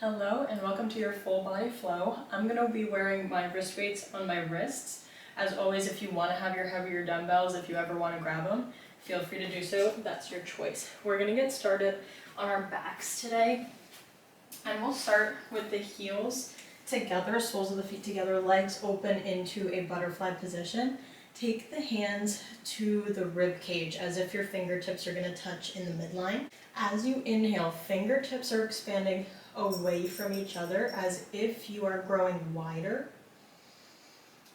Hello and welcome to your full body flow. I'm going to be wearing my wrist weights on my wrists. As always, if you want to have your heavier dumbbells, if you ever want to grab them, feel free to do so. That's your choice. We're going to get started on our backs today. And we'll start with the heels together, soles of the feet together, legs open into a butterfly position. Take the hands to the rib cage as if your fingertips are going to touch in the midline. As you inhale, fingertips are expanding away from each other as if you are growing wider.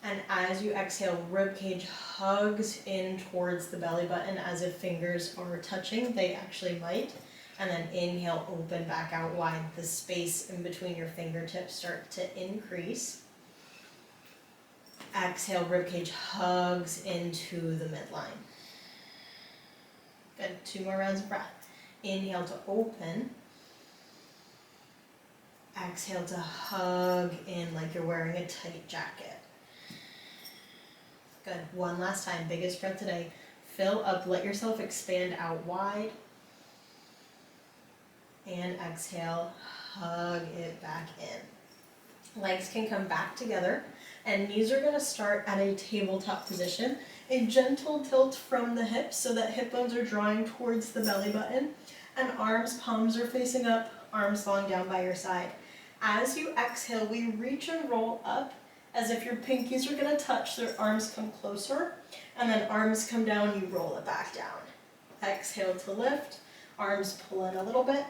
And as you exhale, rib cage hugs in towards the belly button as if fingers are touching. They actually might. And then inhale, open back out wide. The space in between your fingertips start to increase. Exhale, rib cage hugs into the midline. Good, 2 more rounds of breath. Inhale to open. Exhale to hug in like you're wearing a tight jacket. Good, 1 last time, biggest breath today. Fill up, let yourself expand out wide. And exhale, hug it back in. Legs can come back together and knees are gonna start at a tabletop position. A gentle tilt from the hips so that hip bones are drawing towards the belly button. And arms, palms are facing up, arms long down by your side. As you exhale, we reach and roll up as if your pinkies are going to touch, their arms come closer, and then arms come down, you roll it back down. Exhale to lift, arms pull in a little bit,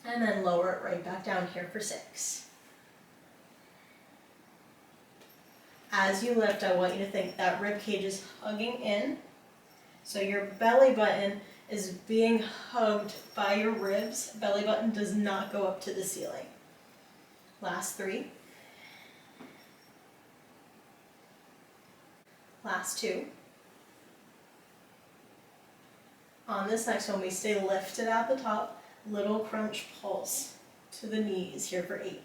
and then lower it right back down here for 6. As you lift, I want you to think that rib cage is hugging in, so your belly button is being hugged by your ribs. Belly button does not go up to the ceiling. Last 3. Last 2. On this next one, we stay lifted at the top, little crunch pulse to the knees here for 8,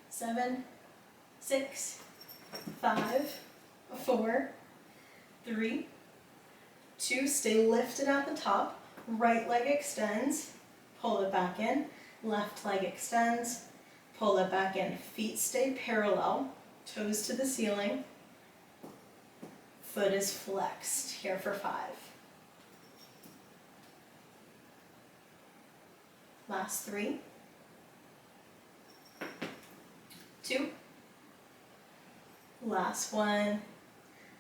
7, 6, 5, 4, 3, 2, stay lifted at the top, right leg extends, pull it back in, left leg extends, pull it back in, feet stay parallel, toes to the ceiling, foot is flexed here for 5. Last 3, 2, last 1,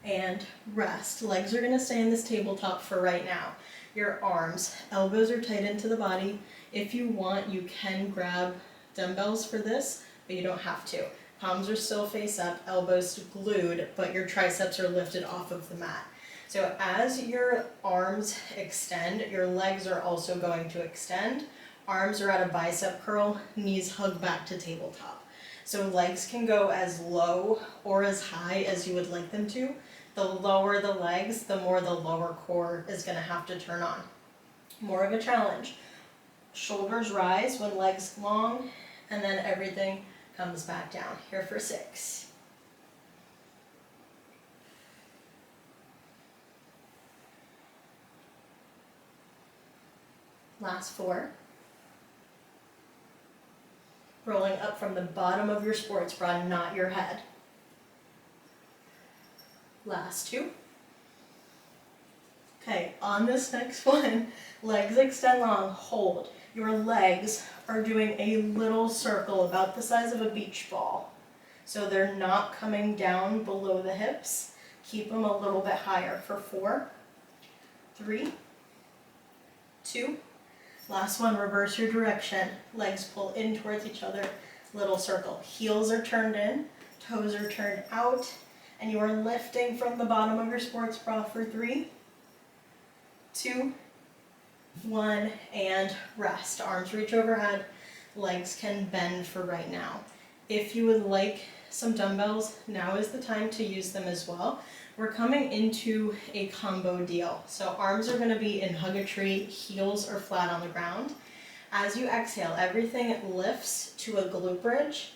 and rest. Legs are gonna stay in this tabletop for right now. Your arms, elbows are tight into the body. If you want, you can grab dumbbells for this, but you don't have to. Palms are still face up, elbows glued, but your triceps are lifted off of the mat. So as your arms extend, your legs are also going to extend. Arms are at a bicep curl, knees hug back to tabletop. So legs can go as low or as high as you would like them to. The lower the legs, the more the lower core is going to have to turn on. More of a challenge. Shoulders rise when legs long, and then everything comes back down. Here for 6. Last 4. Rolling up from the bottom of your sports bra, not your head. Last 2. Okay, on this next one, legs extend long, hold. Your legs are doing a little circle about the size of a beach ball. So they're not coming down below the hips. Keep them a little bit higher for 4, 3, 2. Last one, reverse your direction. Legs pull in towards each other, little circle. Heels are turned in, toes are turned out, and you are lifting from the bottom of your sports bra for 3, 2, 1, and rest. Arms reach overhead, legs can bend for right now. If you would like some dumbbells, now is the time to use them as well. We're coming into a combo deal. So arms are going to be in hug-a-tree, heels are flat on the ground. As you exhale, everything lifts to a glute bridge.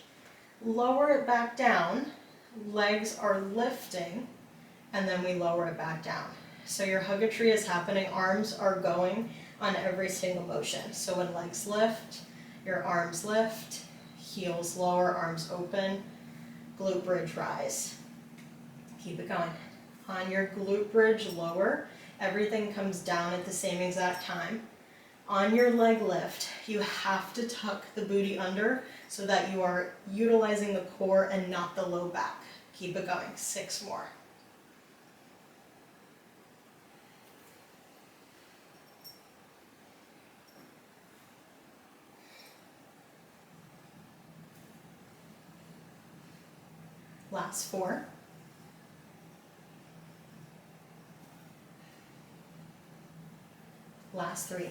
Lower it back down, legs are lifting, and then we lower it back down. So your hug-a-tree is happening, arms are going on every single motion. So when legs lift, your arms lift, heels lower, arms open, glute bridge rise. Keep it going. On your glute bridge lower, everything comes down at the same exact time. On your leg lift, you have to tuck the booty under so that you are utilizing the core and not the low back. Keep it going, 6 more. Last 4. Last 3.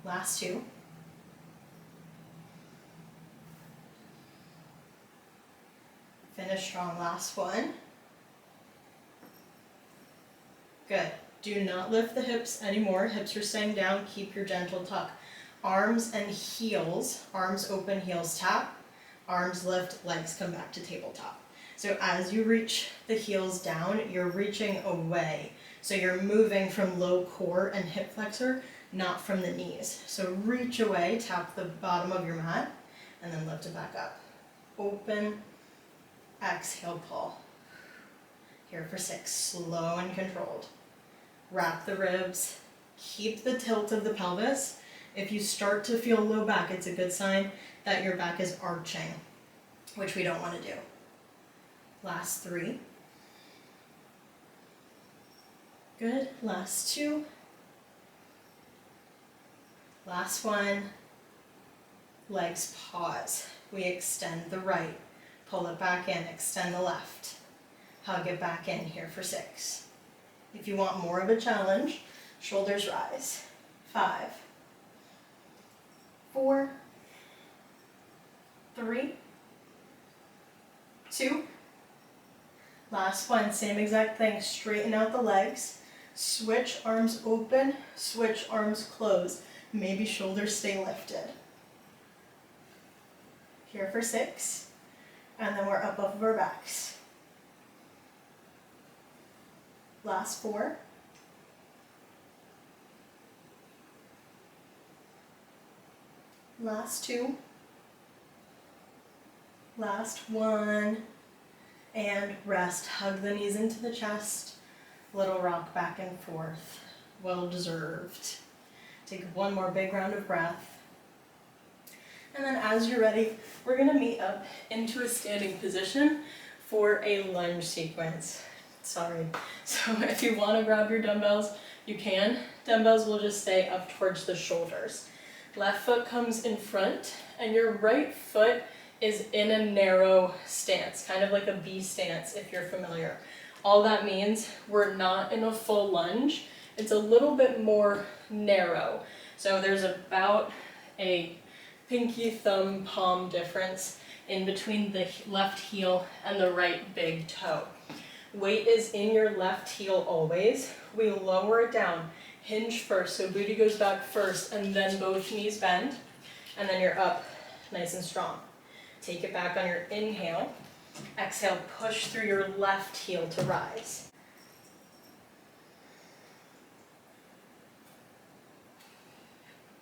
Last 2. Finish strong, last 1. Good. Do not lift the hips anymore. Hips are staying down. Keep your gentle tuck. Arms and heels, arms open, heels tap. Arms lift, legs come back to tabletop. So as you reach the heels down, you're reaching away. So you're moving from low core and hip flexor, not from the knees. So reach away, tap the bottom of your mat, and then lift it back up. Open, exhale, pull. Here for 6, slow and controlled. Wrap the ribs, keep the tilt of the pelvis. If you start to feel low back, it's a good sign that your back is arching, which we don't want to do. Last 3. Good. Last 2. Last 1. Legs pause. We extend the right. Pull it back in. Extend the left. Hug it back in here for 6. If you want more of a challenge, shoulders rise. 5. 4. 3. 2. Last 1, same exact thing, straighten out the legs, switch arms open, switch arms closed, maybe shoulders stay lifted. Here for 6, and then we're up off of our backs. Last 4. Last 2. Last 1. And rest, hug the knees into the chest, little rock back and forth, well deserved. Take one more big round of breath. And then as you're ready, we're gonna meet up into a standing position for a lunge sequence. Sorry. So if you wanna grab your dumbbells, you can. Dumbbells will just stay up towards the shoulders. Left foot comes in front and your right foot is in a narrow stance, kind of like a B stance if you're familiar. All that means we're not in a full lunge. It's a little bit more narrow. So there's about a pinky thumb palm difference in between the left heel and the right big toe. Weight is in your left heel always. We lower it down, hinge first, so booty goes back first and then both knees bend, and then you're up nice and strong. Take it back on your inhale. Exhale, push through your left heel to rise.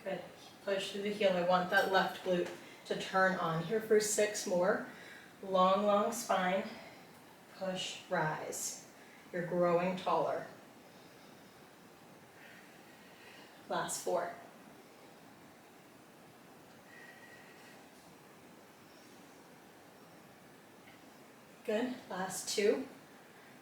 Good. Push through the heel. I want that left glute to turn on. Here for 6 more. Long, long spine. Push, rise. You're growing taller. Last 4. Good. Last 2.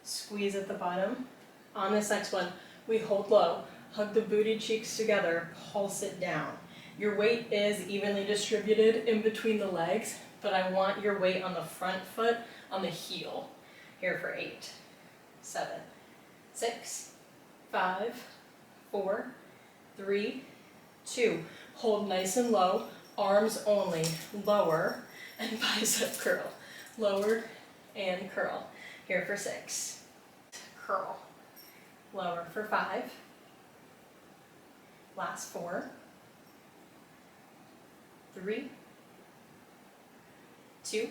Squeeze at the bottom. On this next one, we hold low. Hug the booty cheeks together. Pulse it down. Your weight is evenly distributed in between the legs, but I want your weight on the front foot, on the heel. Here for 8, 7, 6, 5, 4, 3, 2. Hold nice and low. Arms only. Lower and bicep curl. Lower and curl. Here for 6. Curl. Lower for 5. Last 4. 3. 2.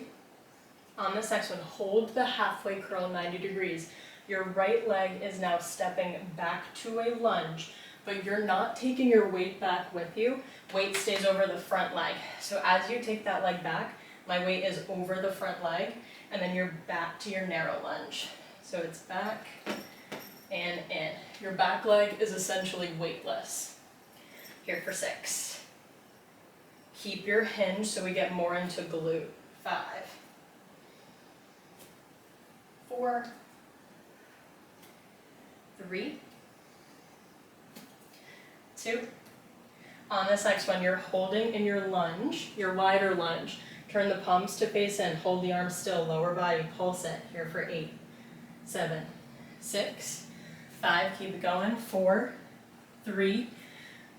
On this next one, hold the halfway curl 90 degrees. Your right leg is now stepping back to a lunge. but you're not taking your weight back with you. Weight stays over the front leg. So as you take that leg back, my weight is over the front leg, and then you're back to your narrow lunge. So it's back and in. Your back leg is essentially weightless. Here for 6. Keep your hinge so we get more into glute. 5, 4, 3, 2. On this next one, you're holding in your lunge, your wider lunge. Turn the palms to face in, hold the arms still, lower body, pulse it. Here for 8, 7, 6, 5, keep it going, 4, 3,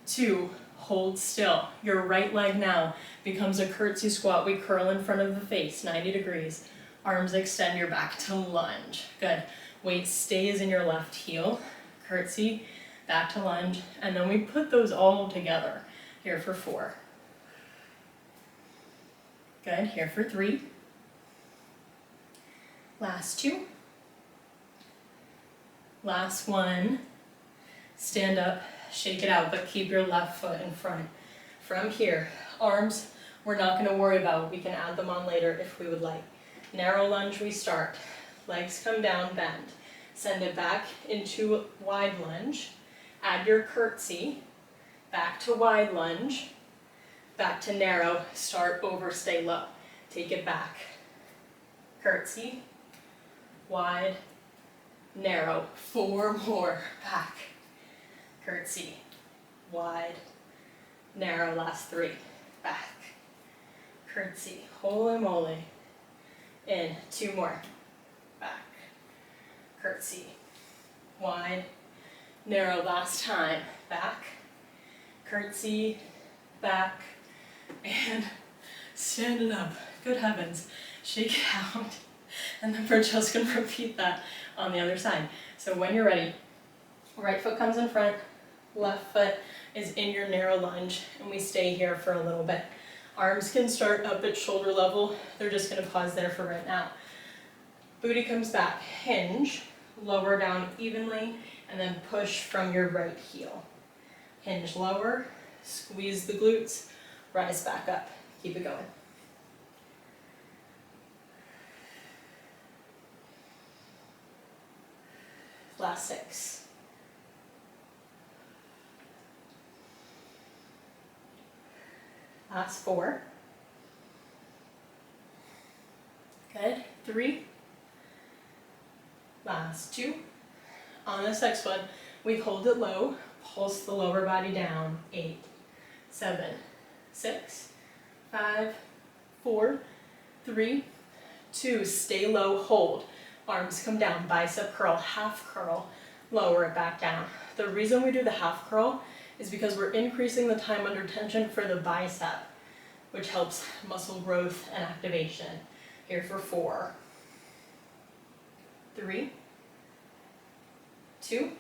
2, hold still. Your right leg now becomes a curtsy squat. We curl in front of the face, 90 degrees. Arms extend your back to lunge. Good. Weight stays in your left heel. Curtsy, back to lunge. And then we put those all together. Here for 4. Good. Here for 3. Last 2. Last 1. Stand up, shake it out, but keep your left foot in front. From here, arms we're not going to worry about. We can add them on later if we would like. Narrow lunge we start. Legs come down, bend. Send it back into wide lunge. Add your curtsy. Back to wide lunge. Back to narrow. Start over, stay low. Take it back. Curtsy. Wide. Narrow. 4 more. Back. Curtsy. Wide. Narrow. Last 3. Back. Curtsy. Holy moly. In. 2 more. Back. Curtsy. Wide. Narrow. Last time. Back. Curtsy. Back. And stand it up. Good heavens. Shake it out. And then we're just going to repeat that on the other side. So when you're ready, right foot comes in front, left foot is in your narrow lunge, and we stay here for a little bit. Arms can start up at shoulder level. They're just going to pause there for right now. Booty comes back, hinge, lower down evenly, and then push from your right heel. Hinge lower, squeeze the glutes, rise back up. Keep it going. Last 6. Last 4. Good. 3. Last 2. On this next one, we hold it low, pulse the lower body down. 8, 7, 6, 5, 4, 3, 2. Stay low, hold. Arms come down, bicep curl, half curl, lower it back down. The reason we do the half curl is because we're increasing the time under tension for the bicep, which helps muscle growth and activation. Here for 4, 3, 2.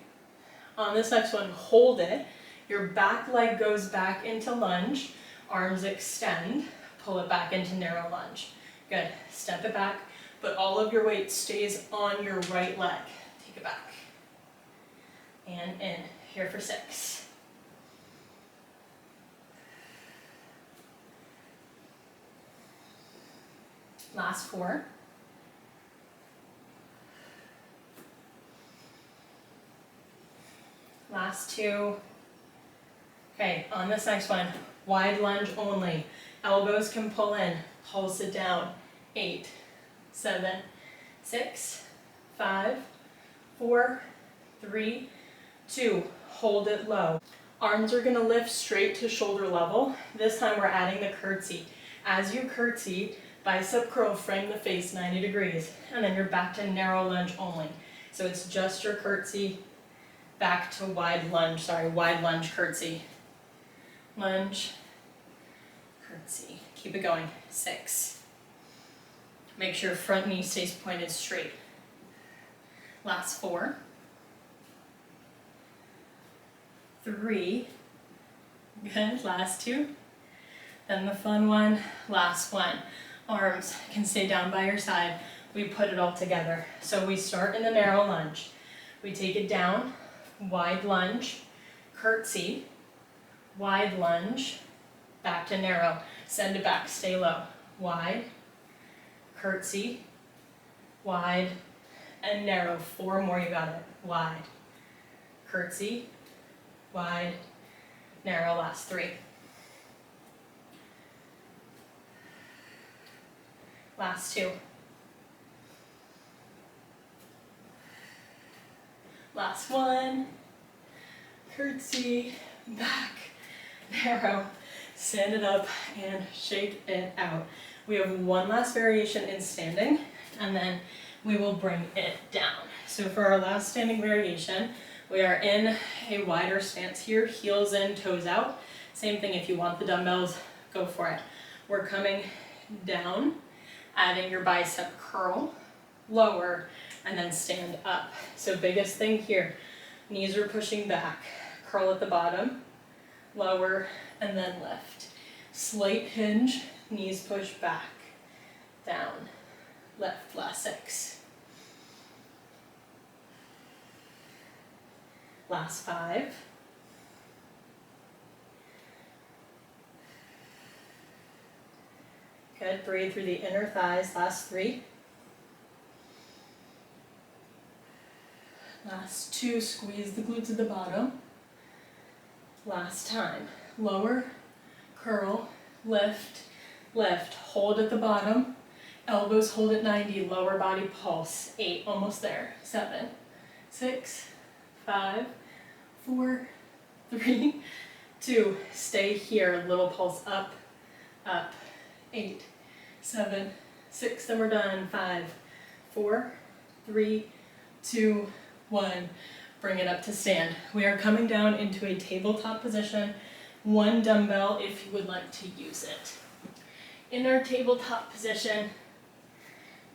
On this next one, hold it. Your back leg goes back into lunge, arms extend, pull it back into narrow lunge. Good. Step it back, but all of your weight stays on your right leg. Take it back. And in. Here for 6. Last 4. Last 2. Okay, on this next one, wide lunge only. Elbows can pull in, pulse it down. 8, 7, 6, 5, 4, 3, 2. Hold it low. Arms are going to lift straight to shoulder level. This time we're adding the curtsy. As you curtsy, bicep curl, frame the face 90 degrees, and then you're back to narrow lunge only. So it's just your curtsy, back to wide lunge, wide lunge, curtsy. Lunge, curtsy. Keep it going. 6. Make sure front knee stays pointed straight. Last 4. 3. Good. Last 2. Then the fun one. Last one. Arms can stay down by your side. We put it all together. So we start in the narrow lunge. We take it down, wide lunge, curtsy, wide lunge, back to narrow, send it back, stay low, wide, curtsy, wide, and narrow. 4 more, you got it, wide, curtsy, wide, narrow, last 3. Last 2. Last 1. Curtsy, back, narrow, stand it up and shake it out. We have one last variation in standing, and then we will bring it down. So for our last standing variation, we are in a wider stance here, heels in, toes out. Same thing if you want the dumbbells, go for it. We're coming down, adding your bicep curl, lower, and then stand up. So biggest thing here, knees are pushing back, curl at the bottom, lower, and then lift. Slight hinge, knees push back, down, lift, last 6. Last 5. Good, breathe through the inner thighs, last 3. Last 2, squeeze the glutes at the bottom. Last time, lower, curl, lift, lift, hold at the bottom, elbows hold at 90, lower body pulse, 8, almost there, 7, 6, 5, 4, 3, 2, stay here, little pulse up, up, 8, 7, 6, then we're done, 5, 4, 3, 2, 1, bring it up to stand. We are coming down into a tabletop position, 1 dumbbell if you would like to use it. In our tabletop position,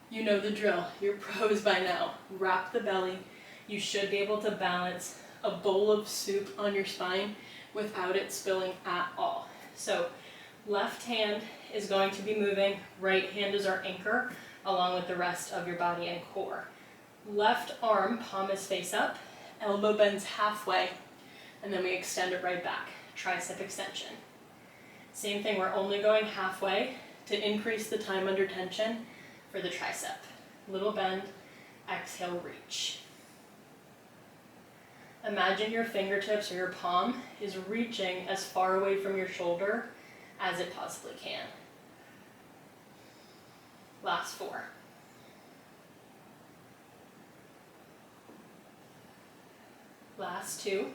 you know the drill, you're pros by now. Wrap the belly, you should be able to balance a bowl of soup on your spine without it spilling at all. So left hand is going to be moving, right hand is our anchor, along with the rest of your body and core. Left arm, palm is face up, elbow bends halfway, and then we extend it right back, tricep extension. Same thing, we're only going halfway to increase the time under tension for the tricep. Little bend, exhale, reach. Imagine your fingertips or your palm is reaching as far away from your shoulder as it possibly can. Last 4. Last 2.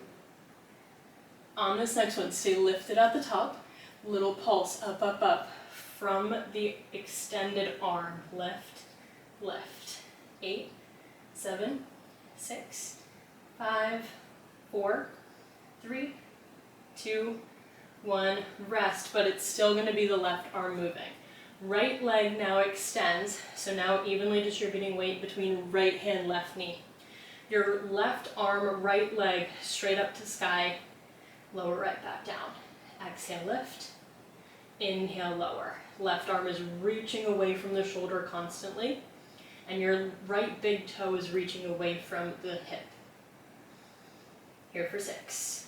On this next one, stay lifted at the top, little pulse up, up, up from the extended arm. Lift, lift. 8, 7, 6, 5, 4, 3, 2, 1. Rest, but it's still going to be the left arm moving. Right leg now extends, so now evenly distributing weight between right hand, left knee. Your left arm, right leg straight up to sky, lower right back down. Exhale, lift. Inhale, lower. Left arm is reaching away from the shoulder constantly, and your right big toe is reaching away from the hip. Here for 6.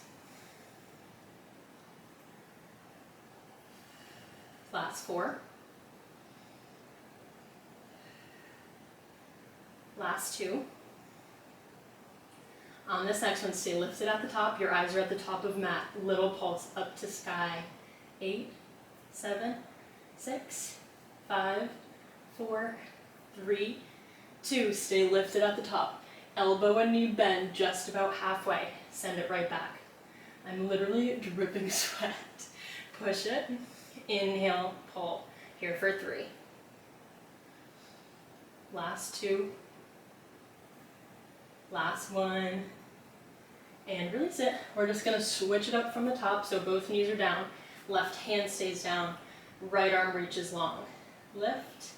Last 4. Last 2. On this next one, stay lifted at the top. Your eyes are at the top of mat. Little pulse up to sky. 8, 7, 6, 5, 4, 3, 2. Stay lifted at the top. Elbow and knee bend just about halfway. Send it right back. I'm literally dripping sweat. Push it. Inhale, pull. Here for 3. Last 2. Last 1. And release it. We're just going to switch it up from the top so both knees are down. Left hand stays down. Right arm reaches long. Lift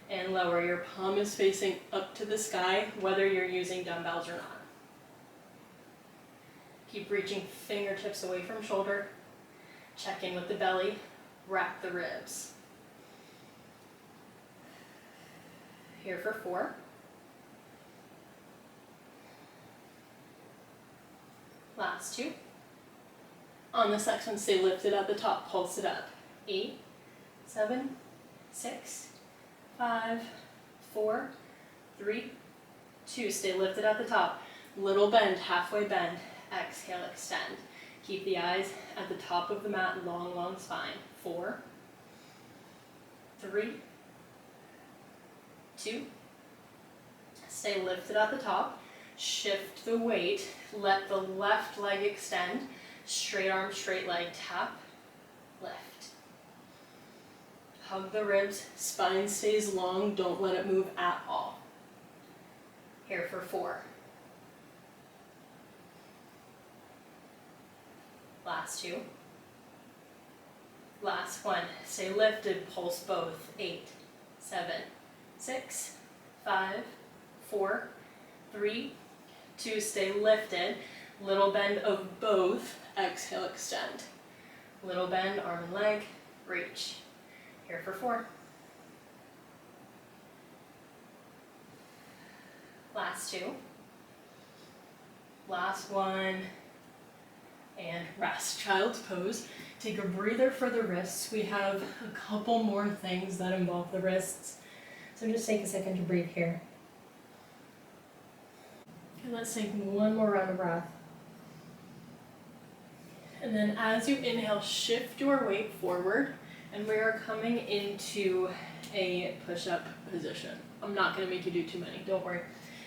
and lower. Your palm is facing up to the sky, whether you're using dumbbells or not. Keep reaching fingertips away from shoulder. Check in with the belly. Wrap the ribs. Here for 4. Last 2. On this next one, stay lifted at the top, pulse it up. 8, 7, 6, 5, 4, 3, 2. Stay lifted at the top. Little bend, halfway bend. Exhale, extend. Keep the eyes at the top of the mat, long, long spine. 4, 3, 2. Stay lifted at the top. Shift the weight. Let the left leg extend. Straight arm, straight leg, tap, lift. Hug the ribs, spine stays long, don't let it move at all. Here for 4. Last 2. Last 1. Stay lifted, pulse both. 8, 7, 6, 5, 4, 3, 2. Stay lifted. Little bend of both. Exhale, extend. Little bend, arm and leg, reach. Here for 4. Last 2. Last 1. And rest. Child's pose. Take a breather for the wrists. We have a couple more things that involve the wrists. So just take a second to breathe here. Okay, let's take one more round of breath. And then as you inhale, shift your weight forward, and we are coming into a push-up position. I'm not going to make you do too many, don't worry.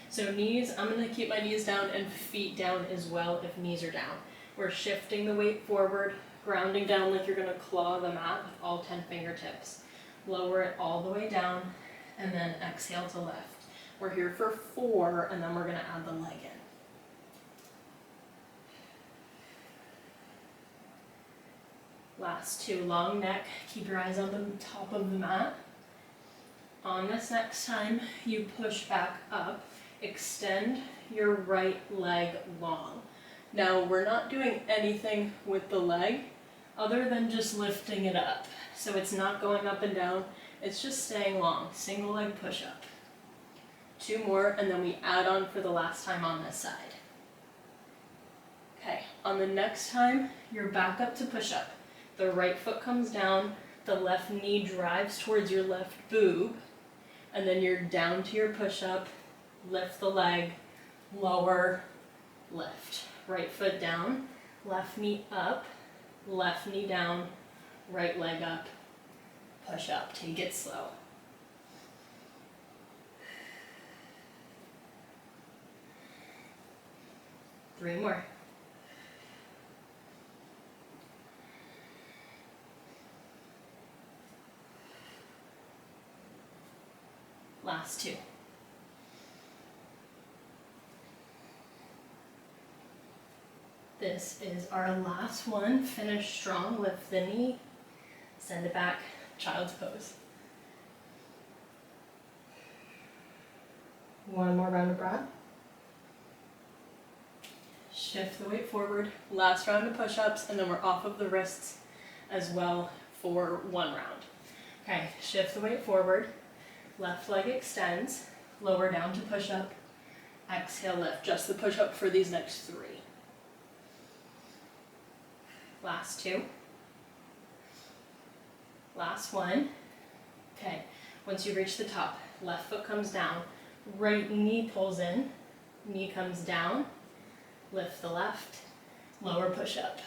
So knees, I'm going to keep my knees down and feet down as well if knees are down. We're shifting the weight forward, grounding down like you're going to claw the mat with all 10 fingertips. Lower it all the way down, and then exhale to lift. We're here for 4, and then we're going to add the leg in. Last 2, long neck, keep your eyes on the top of the mat. On this next time, you push back up, extend your right leg long. Now, we're not doing anything with the leg other than just lifting it up. So it's not going up and down, it's just staying long. Single leg push up. 2 more, and then we add on for the last time on this side. Okay, on the next time, you're back up to push up. The right foot comes down, the left knee drives towards your left boob, and then you're down to your push-up, lift the leg, lower, lift. Right foot down, left knee up, left knee down, right leg up, push up. Take it slow. Three more. Last 2. This is our last one. Finish strong, lift the knee, send it back, child's pose. One more round of breath. Shift the weight forward, last round of push-ups, and then we're off of the wrists as well for 1 round. Okay, shift the weight forward. Left leg extends, lower down to push up, exhale, lift. Just the push up for these next 3. Last 2. Last 1. Okay, once you reach the top, left foot comes down, right knee pulls in, knee comes down, lift the left, lower push up.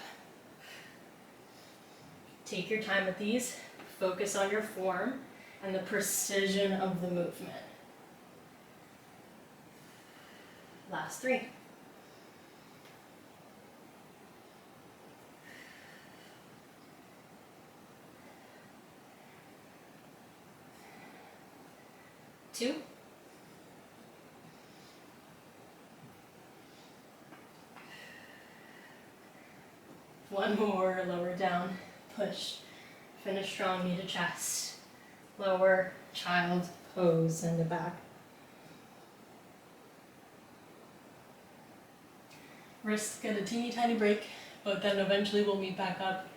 Take your time with these, focus on your form and the precision of the movement. Last 3. Two. One more, lower down, push, finish strong, knee to chest. Lower, child, pose, send it back. Wrists get a teeny tiny break, but then eventually we'll meet back up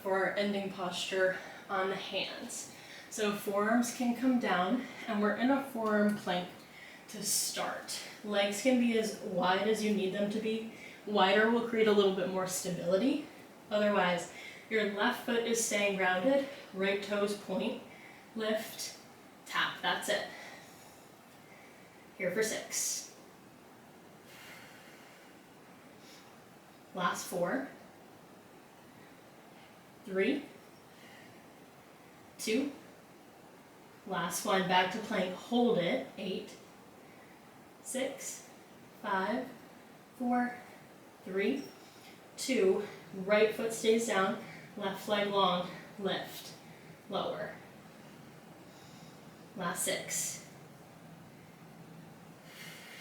for our ending posture on the hands. So forearms can come down, and we're in a forearm plank to start. Legs can be as wide as you need them to be. Wider will create a little bit more stability. Otherwise, your left foot is staying grounded, right toes point, lift, tap, that's it. Here for 6. Last 4, 3, 2, last one, back to plank, hold it, 8, 6, 5, 4, 3, 2, right foot stays down, left leg long, lift, lower. Last 6.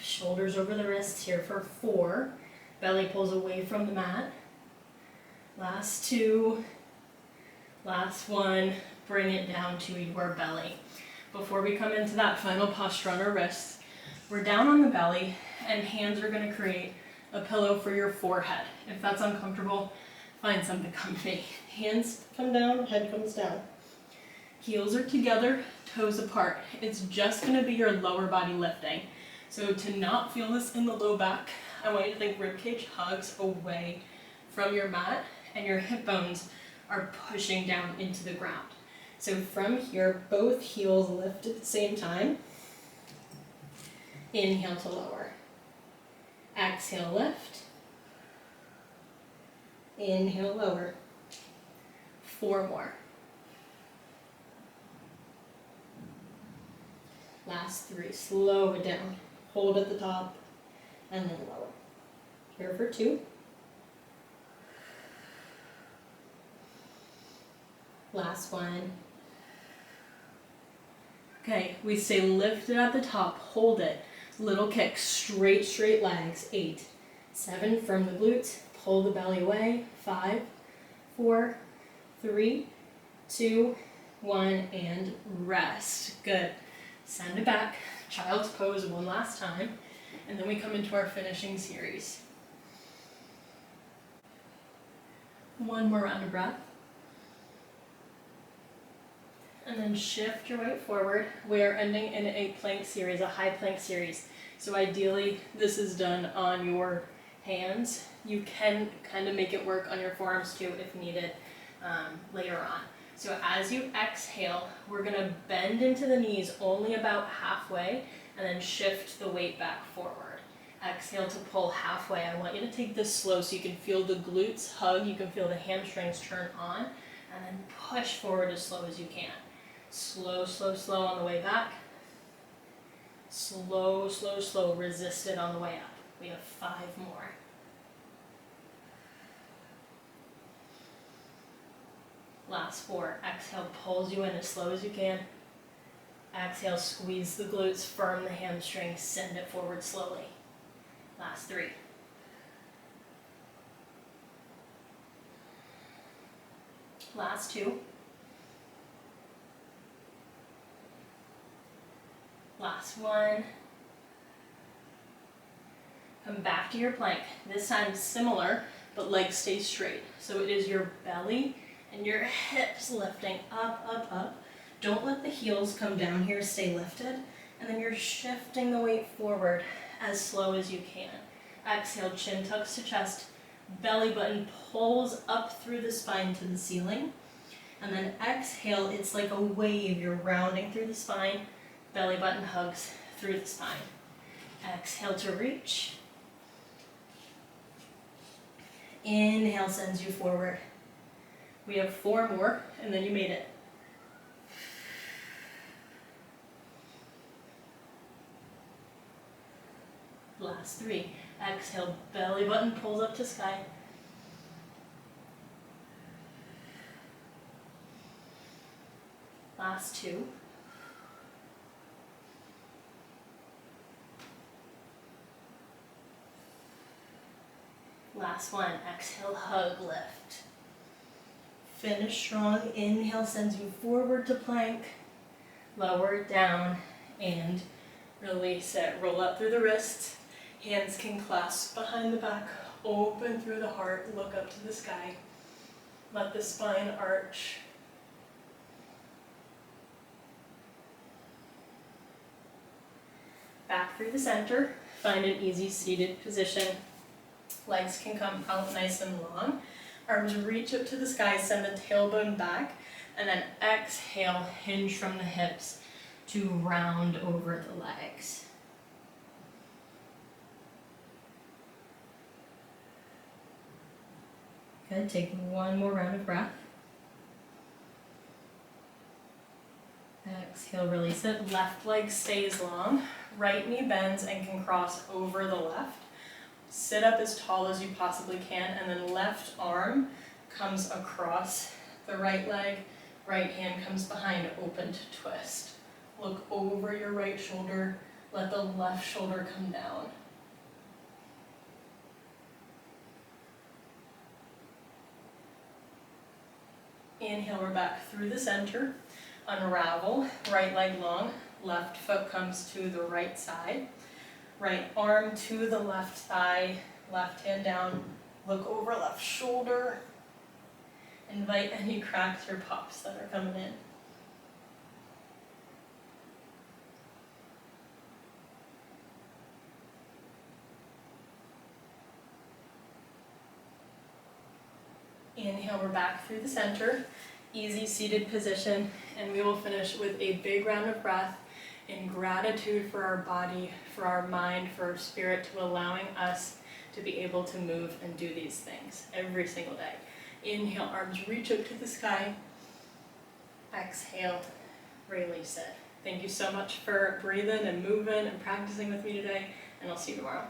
Shoulders over the wrists, here for 4. Belly pulls away from the mat. Last 2. Last 1. Bring it down to your belly. Before we come into that final posture on our wrists, we're down on the belly and hands are going to create a pillow for your forehead. If that's uncomfortable, find something comfy. Hands come down, head comes down. Heels are together, toes apart. It's just going to be your lower body lifting. So to not feel this in the low back, I want you to think ribcage hugs away from your mat and your hip bones are pushing down into the ground. So from here, both heels lift at the same time. Inhale to lower. Exhale, lift. Inhale, lower. 4 more. Last 3, slow it down. Hold at the top, and then lower. Here for 2. Last 1. Okay, we stay lifted at the top, hold it. Little kick, straight legs. 8, 7, from the glutes, pull the belly away. 5, 4, 3, 2, 1, and rest. Good. Send it back, child's pose one last time, and then we come into our finishing series. One more round of breath. And then shift your weight forward. We are ending in a plank series, a high plank series. So ideally, this is done on your hands. You can kind of make it work on your forearms too if needed later on. So as you exhale, we're going to bend into the knees only about halfway and then shift the weight back forward. Exhale to pull halfway. I want you to take this slow so you can feel the glutes hug, you can feel the hamstrings turn on, and then push forward as slow as you can. Slow, slow, slow on the way back. Slow, slow, slow, resist it on the way up. We have 5 more. Last 4. Exhale, pulls you in as slow as you can. Exhale, squeeze the glutes, firm the hamstrings, send it forward slowly. Last 3. Last 2. Last 1. Come back to your plank. This time similar, but legs stay straight. So it is your belly and your hips lifting up, up, up. Don't let the heels come down here, stay lifted. And then you're shifting the weight forward as slow as you can. Exhale, chin tucks to chest, belly button pulls up through the spine to the ceiling. And then exhale, it's like a wave, you're rounding through the spine, belly button hugs through the spine. Exhale to reach. Inhale sends you forward. We have 4 more, and then you made it. Last 3. Exhale, belly button pulls up to sky. Last 2. Last 1. Exhale, hug, lift. Finish strong. Inhale sends you forward to plank. Lower it down and release it. Roll up through the wrists. Hands can clasp behind the back. Open through the heart. Look up to the sky. Let the spine arch. Back through the center. Find an easy seated position. Legs can come out nice and long. Arms reach up to the sky, send the tailbone back, and then exhale, hinge from the hips to round over the legs. Good, take one more round of breath. Exhale, release it. Left leg stays long. Right knee bends and can cross over the left. Sit up as tall as you possibly can, and then left arm comes across the right leg. Right hand comes behind, open to twist. Look over your right shoulder. Let the left shoulder come down. Inhale, we're back through the center. Unravel, right leg long, left foot comes to the right side. Right arm to the left thigh, left hand down, look over left shoulder. Invite any cracks or pops that are coming in. Inhale, we're back through the center. Easy seated position, and we will finish with a big round of breath in gratitude for our body, for our mind, for our spirit, to allowing us to be able to move and do these things every single day. Inhale, arms reach up to the sky. Exhale, release it. Thank you so much for breathing and moving and practicing with me today, and I'll see you tomorrow.